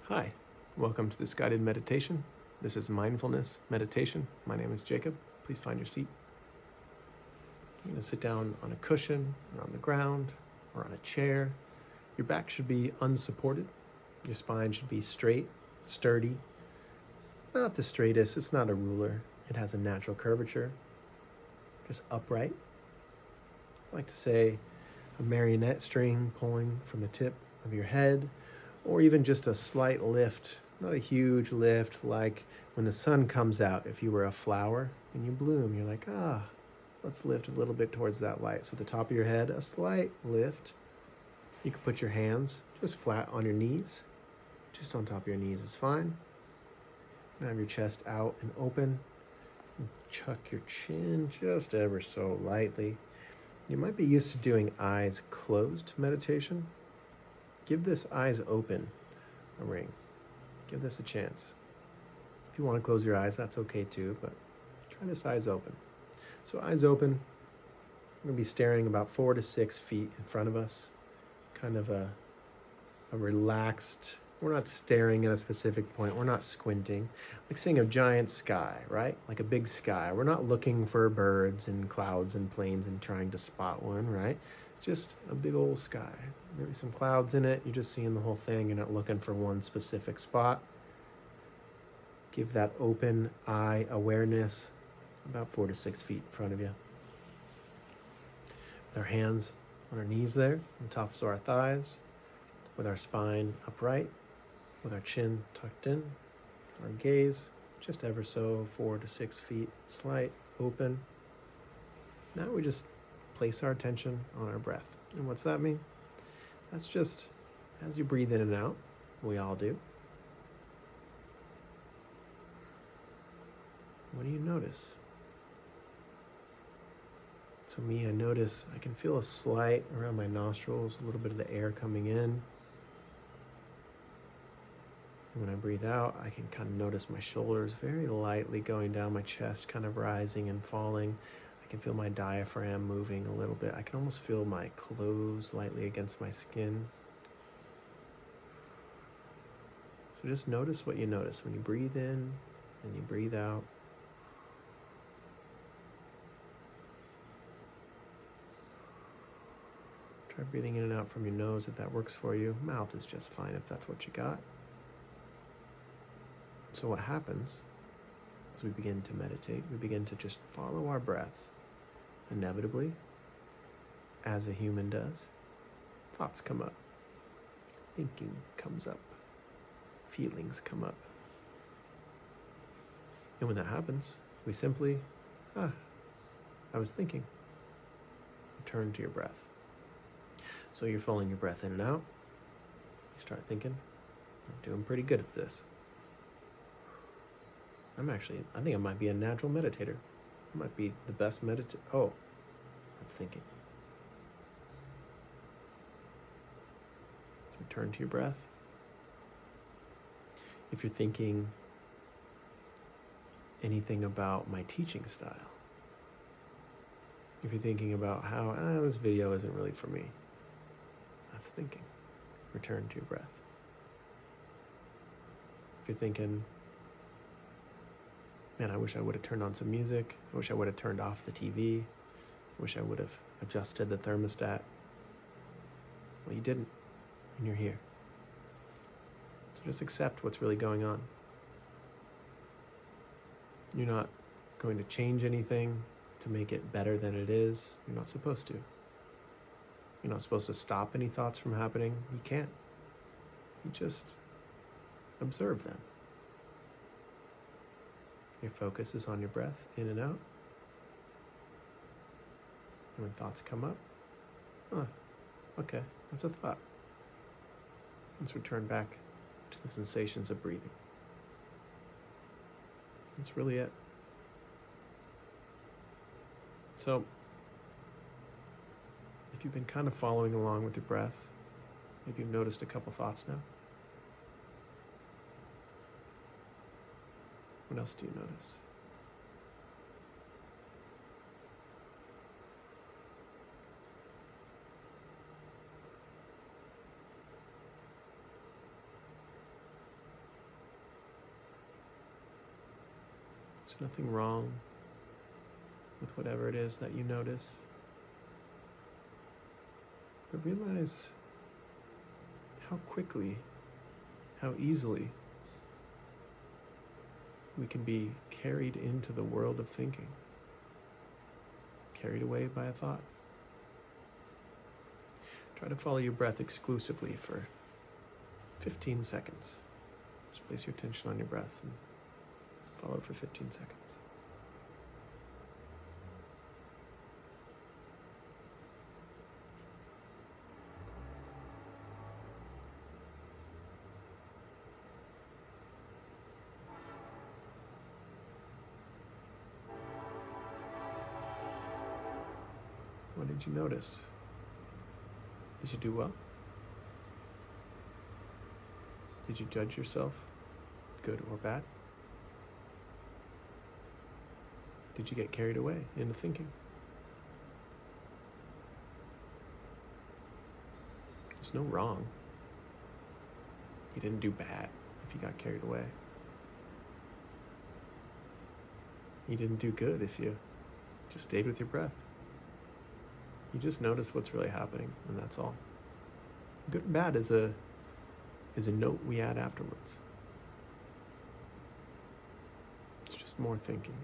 Hi, welcome to this guided meditation. This is mindfulness meditation. My name is Jacob. Please find your seat. You're going to sit down on a cushion or on the ground or on a chair. Your back should be unsupported. Your spine should be straight, sturdy. Not the straightest, it's not a ruler. It has a natural curvature. Just upright. I like to say a marionette string pulling from the tip of your head, or even just a slight lift, not a huge lift, like when the sun comes out. If you were a flower and you bloom, you're like, let's lift a little bit towards that light. So the top of your head, a slight lift. You can put your hands just flat on your knees. Just on top of your knees is fine. Have your chest out and open. And chuck your chin just ever so lightly. You might be used to doing eyes closed meditation. Give this eyes open a ring. Give this a chance. If you want to close your eyes, that's okay too, but try this eyes open. So eyes open, we're going to be staring about 4 to 6 feet in front of us. Kind of a relaxed, we're not staring at a specific point. We're not squinting. Like seeing a giant sky, right? Like a big sky. We're not looking for birds and clouds and planes and trying to spot one, right? It's just a big old sky. Maybe some clouds in it. You're just seeing the whole thing. You're not looking for one specific spot. Give that open eye awareness about 4 to 6 feet in front of you. With our hands on our knees there, on top of our thighs, with our spine upright, with our chin tucked in, our gaze just ever so 4 to 6 feet, slight open. Now we just place our attention on our breath. And what's that mean? That's just as you breathe in and out, we all do. What do you notice? So me, I notice I can feel a slight around my nostrils, a little bit of the air coming in. When I breathe out, I can kind of notice my shoulders very lightly going down, my chest kind of rising and falling. I can feel my diaphragm moving a little bit. I can almost feel my clothes lightly against my skin. So just notice what you notice when you breathe in and you breathe out. Try breathing in and out from your nose if that works for you. Mouth is just fine if that's what you got. So what happens as we begin to meditate, we begin to just follow our breath. Inevitably, as a human does, thoughts come up, thinking comes up, feelings come up. And when that happens, we simply, I was thinking. Return to your breath. So you're following your breath in and out. You start thinking, I'm doing pretty good at this. I think I might be a natural meditator. I might be the best meditator. Oh, that's thinking. Return to your breath. If you're thinking anything about my teaching style, if you're thinking about how this video isn't really for me, that's thinking. Return to your breath. If you're thinking, man, I wish I would have turned on some music. I wish I would have turned off the TV. I wish I would have adjusted the thermostat. Well, you didn't, and you're here. So just accept what's really going on. You're not going to change anything to make it better than it is. You're not supposed to. You're not supposed to stop any thoughts from happening. You can't. You just observe them. Your focus is on your breath, in and out. And when thoughts come up, okay, that's a thought. Let's return back to the sensations of breathing. That's really it. So, if you've been kind of following along with your breath, maybe you've noticed a couple thoughts now. What else do you notice? There's nothing wrong with whatever it is that you notice. But realize how quickly, how easily we can be carried into the world of thinking, carried away by a thought. Try to follow your breath exclusively for 15 seconds. Just place your attention on your breath and follow for 15 seconds. What did you notice? Did you do well? Did you judge yourself, good or bad? Did you get carried away into thinking? There's no wrong. You didn't do bad if you got carried away. You didn't do good if you just stayed with your breath. You just notice what's really happening, and that's all. Good or bad is a note we add afterwards. It's just more thinking.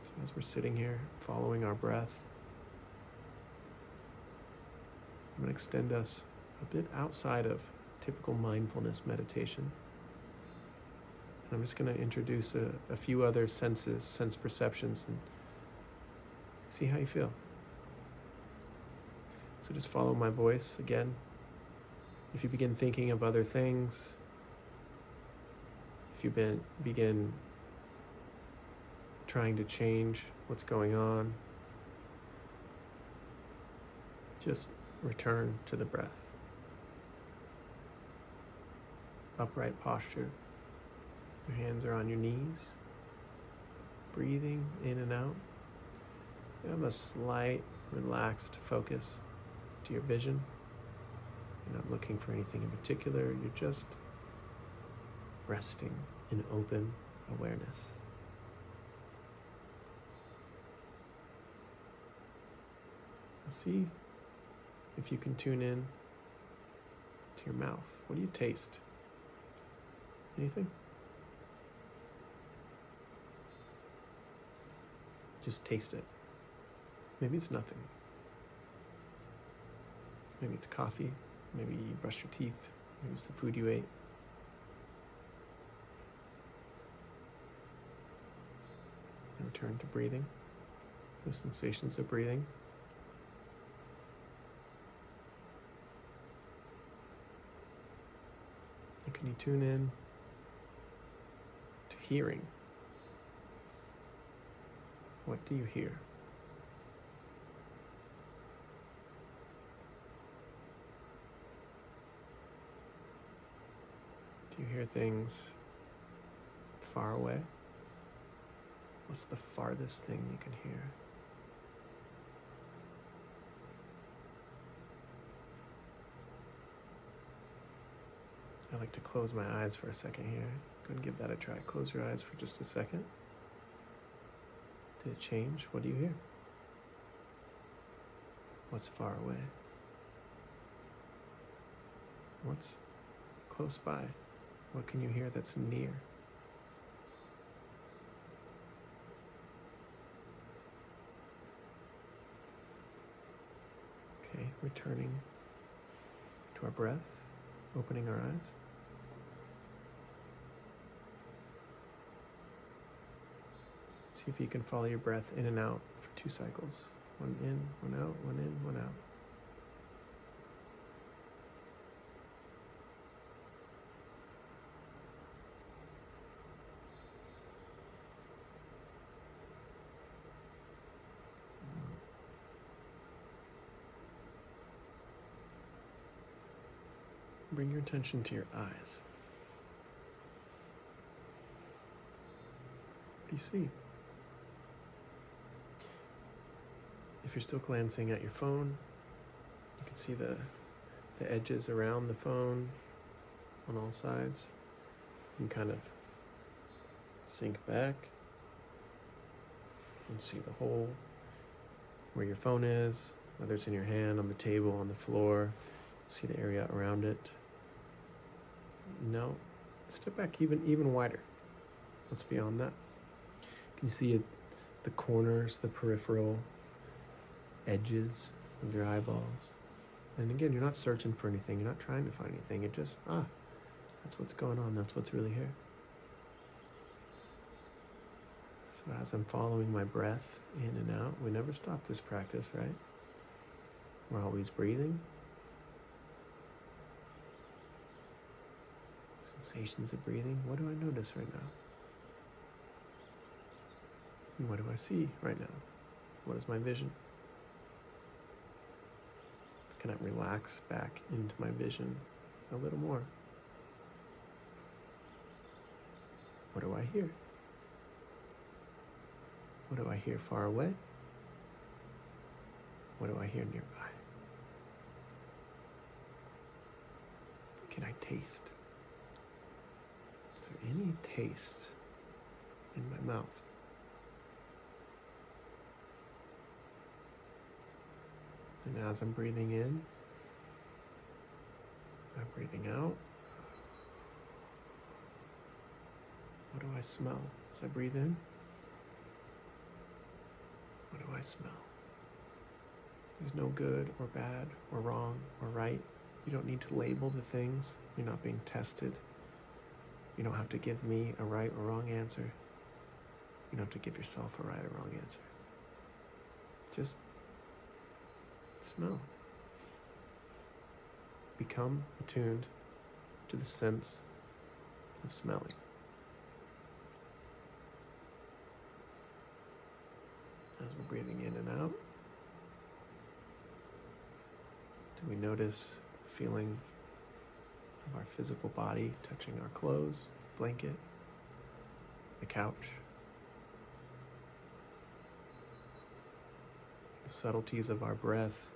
So as we're sitting here, following our breath, I'm going to extend us a bit outside of typical mindfulness meditation. I'm just going to introduce a few other senses, sense perceptions, and see how you feel. So just follow my voice again. If you begin thinking of other things, if you begin trying to change what's going on, just return to the breath. Upright posture. Your hands are on your knees, breathing in and out. You have a slight relaxed focus to your vision. You're not looking for anything in particular. You're just resting in open awareness. See if you can tune in to your mouth. What do you taste? Anything? Just taste it. Maybe it's nothing. Maybe it's coffee. Maybe you brush your teeth. Maybe it's the food you ate. And return to breathing. The sensations of breathing. And can you tune in to hearing? What do you hear? Do you hear things far away? What's the farthest thing you can hear? I like to close my eyes for a second here. Go and give that a try. Close your eyes for just a second. Did it change? What do you hear? What's far away? What's close by? What can you hear that's near? Okay, returning to our breath, opening our eyes. See if you can follow your breath in and out for 2 cycles. One in, one out, one in, one out. Bring your attention to your eyes. What do you see? If you're still glancing at your phone, you can see the edges around the phone. on all sides. You can kind of sink back and see the hole where your phone is, whether it's in your hand, on the table, on the floor. See the area around it. Now, step back even wider. What's beyond that? Can you see it, the corners, the peripheral edges of your eyeballs? And again, you're not searching for anything. You're not trying to find anything. You're just, that's what's going on. That's what's really here. So as I'm following my breath in and out, we never stop this practice, right? We're always breathing. Sensations of breathing. What do I notice right now? And what do I see right now? What is my vision? Can I relax back into my vision a little more? What do I hear? What do I hear far away? What do I hear nearby? Can I taste? Is there any taste in my mouth? And as I'm breathing in, I'm breathing out. What do I smell as I breathe in? What do I smell? There's no good or bad or wrong or right. You don't need to label the things. You're not being tested. You don't have to give me a right or wrong answer. You don't have to give yourself a right or wrong answer. Just smell. Become attuned to the sense of smelling. As we're breathing in and out, do we notice the feeling of our physical body touching our clothes, blanket, the couch? The subtleties of our breath,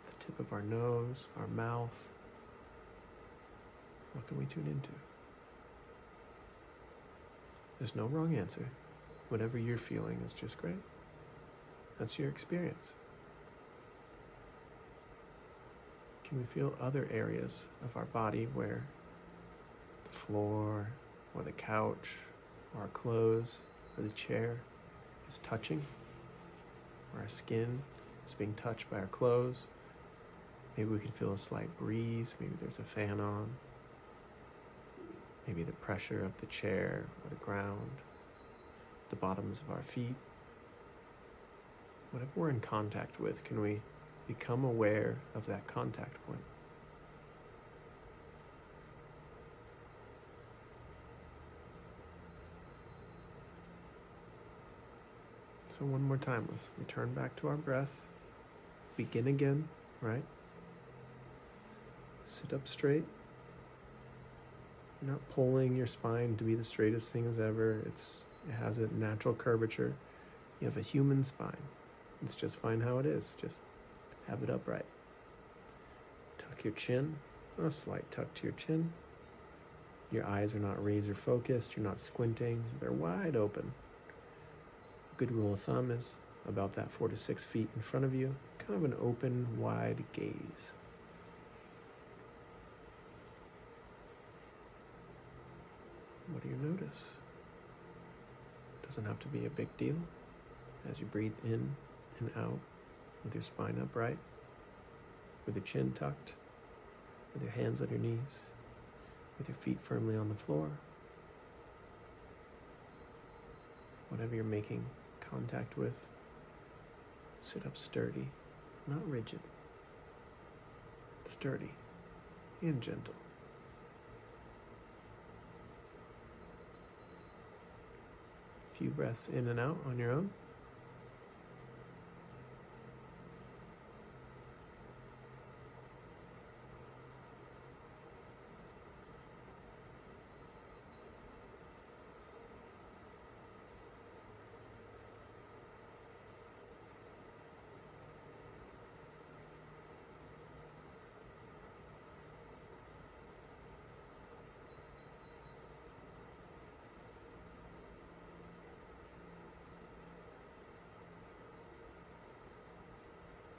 the tip of our nose, our mouth. What can we tune into? There's no wrong answer. Whatever you're feeling is just great. That's your experience. Can we feel other areas of our body where the floor or the couch or our clothes or the chair is touching? Or our skin is being touched by our clothes? Maybe we can feel a slight breeze. Maybe there's a fan on. Maybe the pressure of the chair or the ground, the bottoms of our feet. Whatever we're in contact with, can we become aware of that contact point? So one more time, let's return back to our breath. Begin again, right? Sit up straight. You're not pulling your spine to be the straightest thing as ever. It has a natural curvature. You have a human spine. It's just fine how it is. Just have it upright. Tuck your chin, a slight tuck to your chin. Your eyes are not razor focused. You're not squinting. They're wide open. A good rule of thumb is about that 4 to 6 feet in front of you. Kind of an open, wide gaze. What do you notice? Doesn't have to be a big deal. As you breathe in and out with your spine upright, with your chin tucked, with your hands on your knees, with your feet firmly on the floor. Whatever you're making contact with, sit up sturdy, not rigid, sturdy and gentle. A few breaths in and out on your own.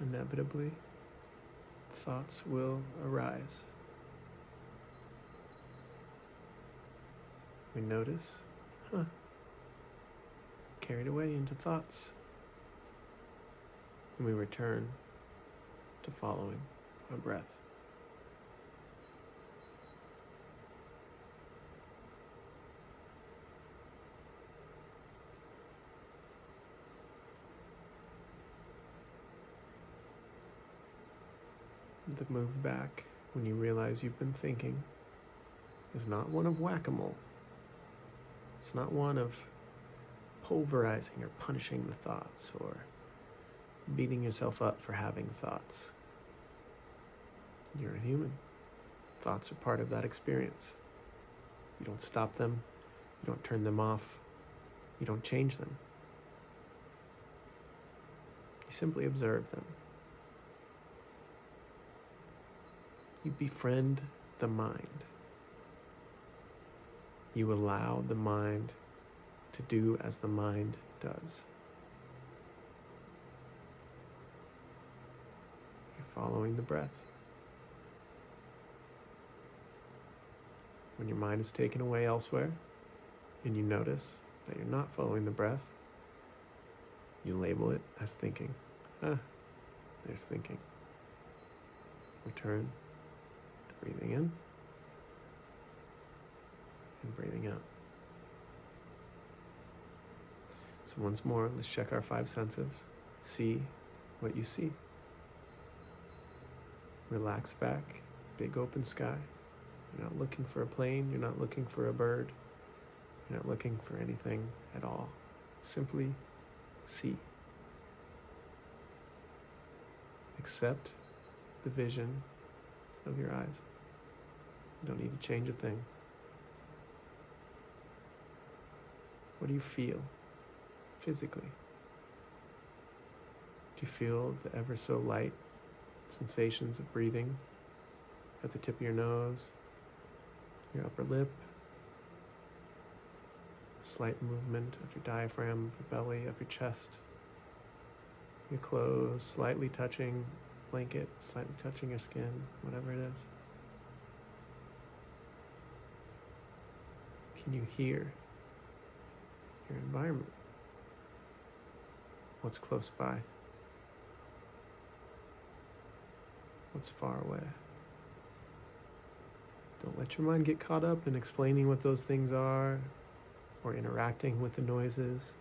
inevitably, thoughts will arise. We notice, carried away into thoughts. And we return to following our breath. The move back when you realize you've been thinking is not one of whack-a-mole. It's not one of pulverizing or punishing the thoughts or beating yourself up for having thoughts. You're a human. Thoughts are part of that experience. You don't stop them. You don't turn them off. You don't change them. You simply observe them. You befriend the mind. You allow the mind to do as the mind does. You're following the breath. When your mind is taken away elsewhere, and you notice that you're not following the breath, you label it as thinking. There's thinking. Return to breathing in and breathing out. So once more, let's check our 5 senses. See what you see. Relax back, big open sky. You're not looking for a plane, you're not looking for a bird, you're not looking for anything at all. Simply see. Accept the vision of your eyes. You don't need to change a thing. What do you feel physically? Do you feel the ever so light sensations of breathing at the tip of your nose, your upper lip, a slight movement of your diaphragm, of the belly, of your chest, your clothes slightly touching blanket, slightly touching your skin, whatever it is? Can you hear your environment? What's close by? What's far away? Don't let your mind get caught up in explaining what those things are or interacting with the noises.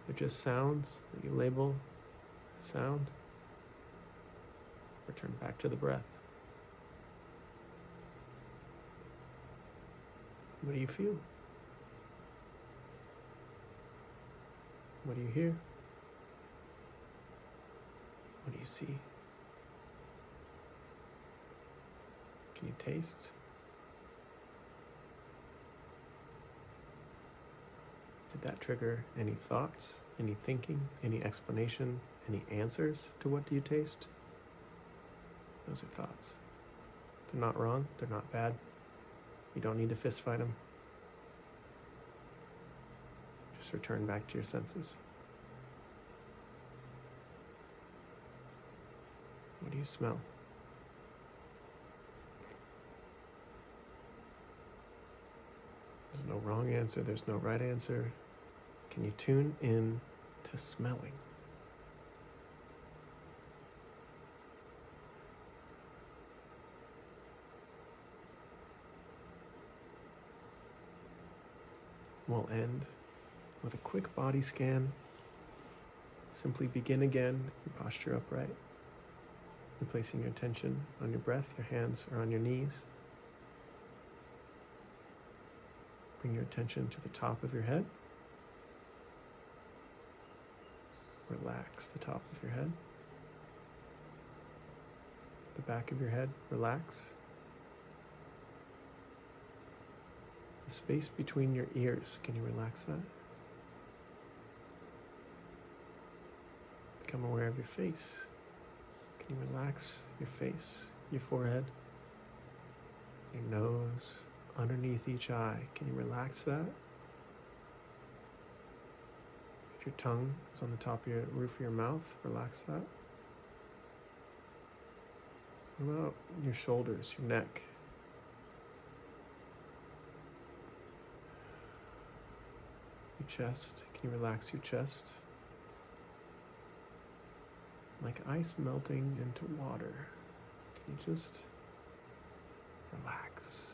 They're just sounds that you label as sound. Return back to the breath. What do you feel? What do you hear? What do you see? Can you taste? Did that trigger any thoughts, any thinking, any explanation, any answers to what do you taste? Those are thoughts. They're not wrong, they're not bad. You don't need to fist fight them. Just return back to your senses. What do you smell? There's no wrong answer, there's no right answer. Can you tune in to smelling? We'll end with a quick body scan. Simply begin again, your posture upright. You're placing your attention on your breath, your hands are on your knees. Bring your attention to the top of your head. Relax the top of your head. The back of your head, relax. The space between your ears, can you relax that? Become aware of your face. Can you relax your face, your forehead, your nose, underneath each eye? Can you relax that? If your tongue is on the top of your roof of your mouth, relax that. What about your shoulders, your neck? Your chest. Can you relax your chest? Like ice melting into water. Can you just relax?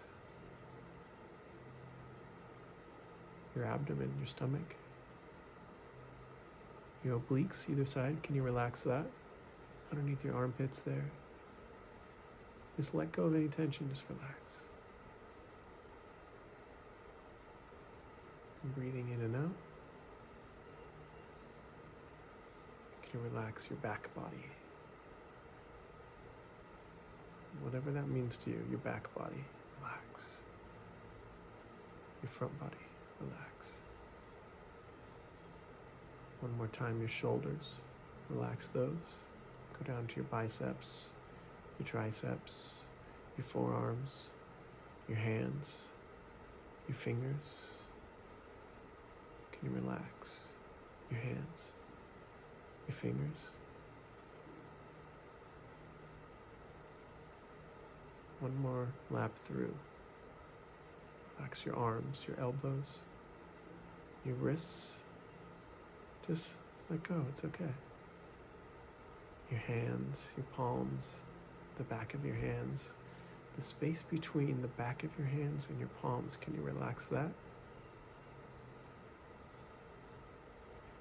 Your abdomen, your stomach. Your obliques either side, can you relax that? Underneath your armpits there. Just let go of any tension, just relax. And breathing in and out. Can you relax your back body? Whatever that means to you, your back body, relax. Your front body, relax. One more time, your shoulders, relax those. Go down to your biceps, your triceps, your forearms, your hands, your fingers. Can you relax your hands, your fingers? One more lap through. Relax your arms, your elbows, your wrists. Just let go, it's okay. Your hands, your palms, the back of your hands, the space between the back of your hands and your palms, can you relax that?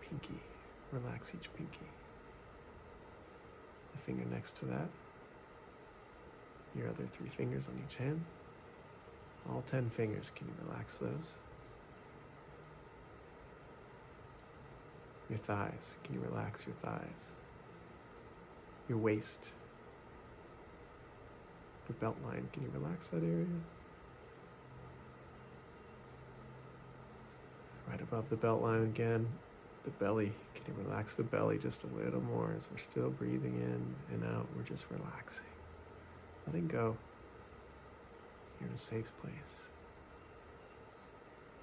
Pinky, relax each pinky. The finger next to that, your other 3 fingers on each hand, all 10 fingers, can you relax those? Your thighs, can you relax your thighs? Your waist, your belt line, can you relax that area? Right above the belt line again, the belly, can you relax the belly just a little more as we're still breathing in and out, we're just relaxing. Letting go. You're in a safe place.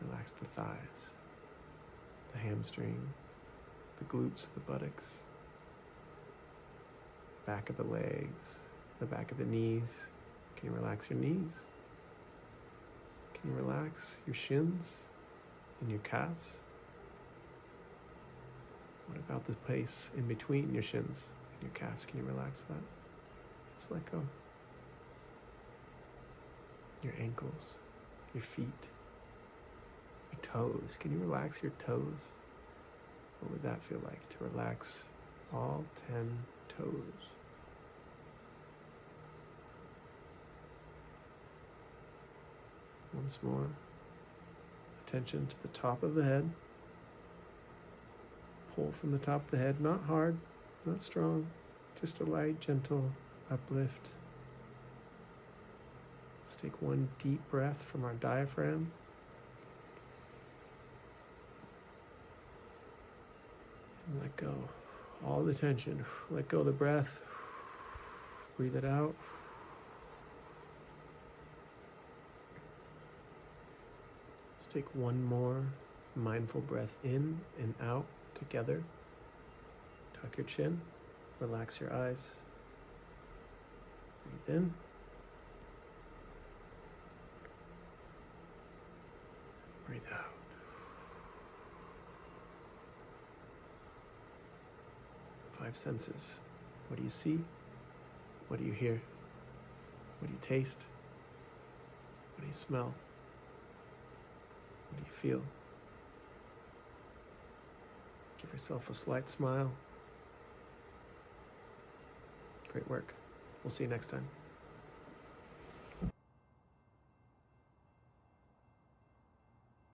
Relax the thighs, the hamstring, the glutes, the buttocks, the back of the legs, the back of the knees. Can you relax your knees? Can you relax your shins and your calves? What about the place in between your shins and your calves? Can you relax that? Just let go. Your ankles, your feet, your toes. Can you relax your toes? What would that feel like to relax all 10 toes? Once more, attention to the top of the head. Pull from the top of the head, not hard, not strong, just a light, gentle uplift. Let's take one deep breath from our diaphragm. And let go all the tension. Let go of the breath. Breathe it out. Let's take one more mindful breath in and out together. Tuck your chin. Relax your eyes. Breathe in. Breathe out. Five senses. What do you see? What do you hear? What do you taste? What do you smell? What do you feel? Give yourself a slight smile. Great work. We'll see you next time.